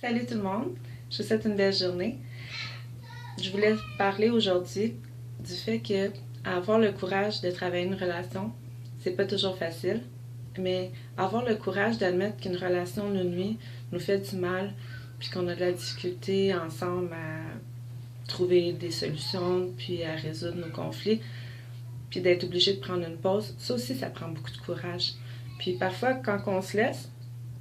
Salut tout le monde, je vous souhaite une belle journée. Je voulais parler aujourd'hui du fait que avoir le courage de travailler une relation, c'est pas toujours facile, mais avoir le courage d'admettre qu'une relation nous nuit, nous fait du mal, puis qu'on a de la difficulté ensemble à trouver des solutions, puis à résoudre nos conflits, puis d'être obligé de prendre une pause, ça aussi, ça prend beaucoup de courage. Puis parfois, quand on se laisse,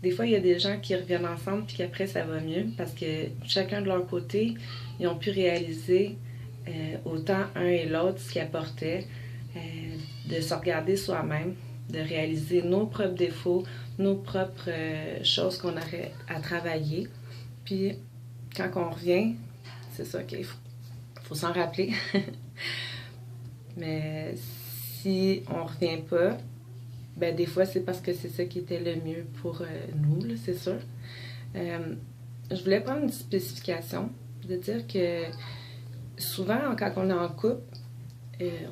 des fois, il y a des gens qui reviennent ensemble puis qu'après, ça va mieux parce que chacun de leur côté, ils ont pu réaliser autant un et l'autre ce qu'ils apportaient, de se regarder soi-même, de réaliser nos propres défauts, nos propres choses qu'on aurait à travailler. Puis, quand on revient, c'est ça qu'il faut s'en rappeler. Mais si on revient pas, ben des fois c'est parce que c'est ça qui était le mieux pour nous, là, c'est sûr. Je voulais prendre une spécification, de dire que souvent quand on est en couple,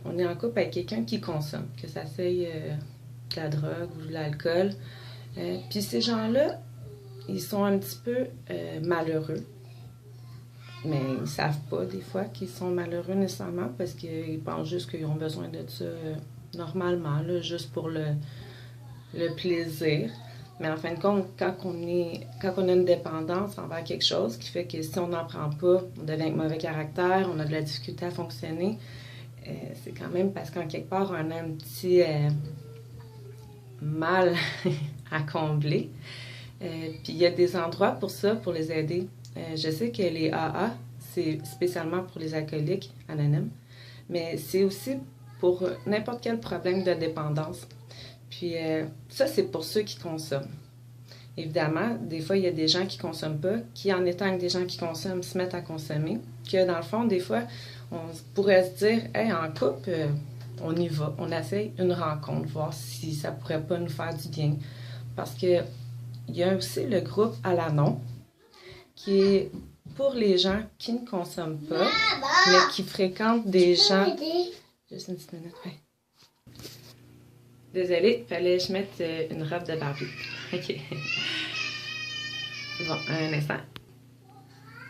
on est en couple avec quelqu'un qui consomme, que ça soit de la drogue ou de l'alcool. Puis ces gens-là, ils sont un petit peu malheureux. Mais ils ne savent pas des fois qu'ils sont malheureux nécessairement parce qu'ils pensent juste qu'ils ont besoin de ça normalement, là, juste pour le plaisir. Mais en fin de compte, quand on a une dépendance envers quelque chose qui fait que si on n'en prend pas, on devient avec mauvais caractère, on a de la difficulté à fonctionner, c'est quand même parce qu'en quelque part, on a un petit mal à combler. Puis il y a des endroits pour ça, pour les aider. Je sais que les AA, c'est spécialement pour les alcooliques anonymes, mais c'est aussi pour n'importe quel problème de dépendance. Puis ça, c'est pour ceux qui consomment. Évidemment, des fois, il y a des gens qui ne consomment pas, qui, en étant avec des gens qui consomment, se mettent à consommer. Que dans le fond, des fois, on pourrait se dire, hey, en couple, on y va, on essaye une rencontre, voir si ça pourrait pas nous faire du bien. Parce que il y a aussi le groupe Alanon, qui est pour les gens qui ne consomment pas, mais qui fréquentent des gens... Juste une petite minute, ouais. Désolée, fallait que je mette une robe de Barbie. OK. Bon, un instant.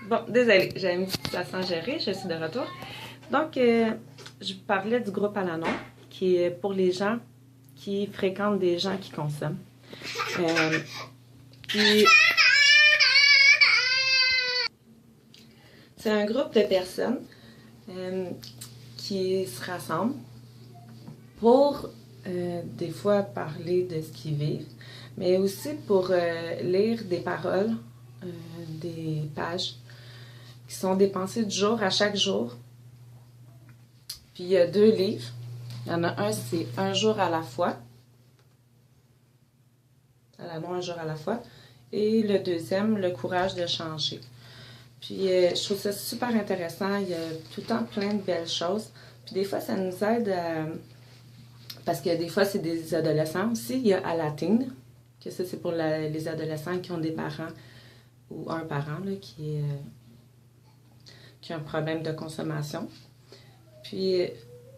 Bon, désolée, j'avais mis une situation gérée, je suis de retour. Donc, je parlais du groupe Alanon, qui est pour les gens qui fréquentent des gens qui consomment. Puis, c'est un groupe de personnes qui se rassemblent pour des fois parler de ce qu'ils vivent, mais aussi pour lire des paroles, des pages qui sont des pensées du jour à chaque jour. Puis il y a 2 livres. Il y en a un, c'est Un jour à la fois. Alanon, Un jour à la fois. Et le deuxième, Le courage de changer. Puis je trouve ça super intéressant. Il y a tout le temps plein de belles choses. Puis des fois, ça nous aide à... Parce que des fois, c'est des adolescents aussi. Il y a Alatine, que ça, c'est pour les adolescents qui ont des parents ou un parent là, qui a un problème de consommation. Puis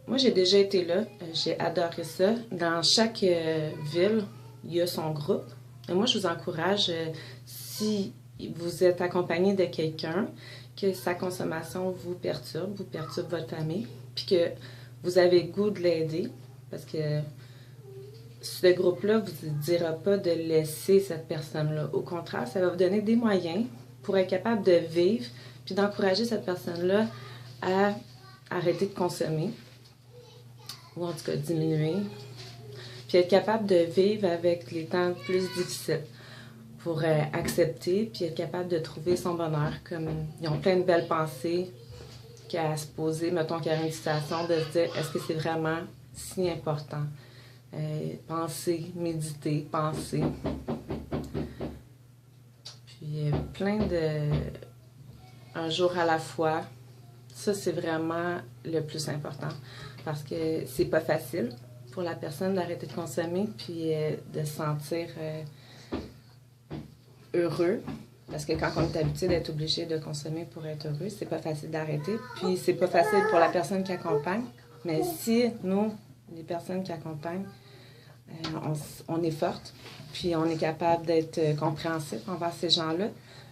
moi, j'ai déjà été là. J'ai adoré ça. Dans chaque ville, il y a son groupe. Et moi, je vous encourage, si vous êtes accompagné de quelqu'un, que sa consommation vous perturbe votre famille, puis que vous avez le goût de l'aider, parce que ce groupe-là ne vous dira pas de laisser cette personne-là. Au contraire, ça va vous donner des moyens pour être capable de vivre, puis d'encourager cette personne-là à arrêter de consommer, ou en tout cas diminuer, puis être capable de vivre avec les temps plus difficiles pour accepter, puis être capable de trouver son bonheur. Comme ils ont plein de belles pensées qu'à se poser, mettons qu'il y a une situation, de se dire, est-ce que c'est vraiment si important? Penser, méditer, penser. Puis plein de... Un jour à la fois, ça c'est vraiment le plus important parce que c'est pas facile pour la personne d'arrêter de consommer puis de se sentir heureux. Parce que quand on est habitué d'être obligé de consommer pour être heureux, c'est pas facile d'arrêter. Puis c'est pas facile pour la personne qui accompagne. Mais si nous, les personnes qui accompagnent, on est forte, puis on est capable d'être compréhensif envers ces gens-là,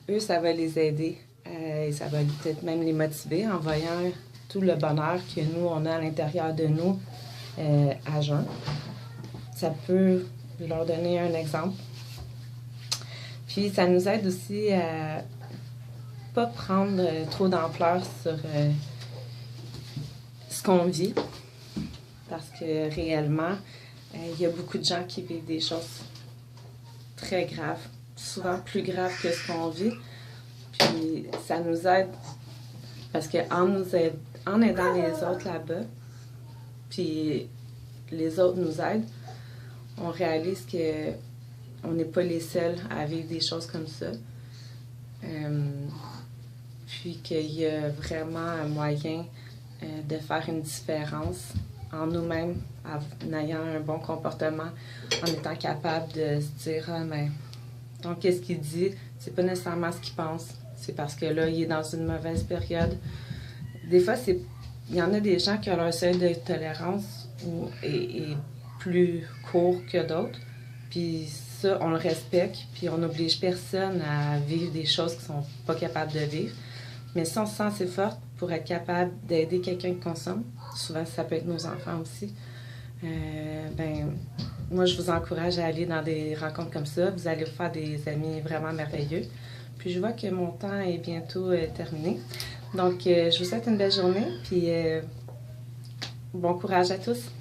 eux, ça va les aider et ça va peut-être même les motiver en voyant tout le bonheur que nous, on a à l'intérieur de nous à jeun. Ça peut leur donner un exemple. Puis ça nous aide aussi à pas prendre trop d'ampleur sur ce qu'on vit, parce que réellement, il y a beaucoup de gens qui vivent des choses très graves, souvent plus graves que ce qu'on vit. Puis ça nous aide, parce qu'en aidant les autres là-bas, puis les autres nous aident, on réalise que on n'est pas les seuls à vivre des choses comme ça. Puis qu'il y a vraiment un moyen de faire une différence en nous-mêmes, en ayant un bon comportement, en étant capable de se dire ah, mais donc qu'est-ce qu'il dit, c'est pas nécessairement ce qu'il pense, c'est parce que là, il est dans une mauvaise période. Des fois, il y en a des gens qui ont un seuil de tolérance est plus court que d'autres. Puis ça, on le respecte, puis on n'oblige personne à vivre des choses qu'ils ne sont pas capables de vivre. Mais si on se sent assez forte pour être capable d'aider quelqu'un qui consomme, souvent ça peut être nos enfants aussi, moi je vous encourage à aller dans des rencontres comme ça. Vous allez vous faire des amis vraiment merveilleux. Puis je vois que mon temps est bientôt terminé. Donc je vous souhaite une belle journée, puis bon courage à tous.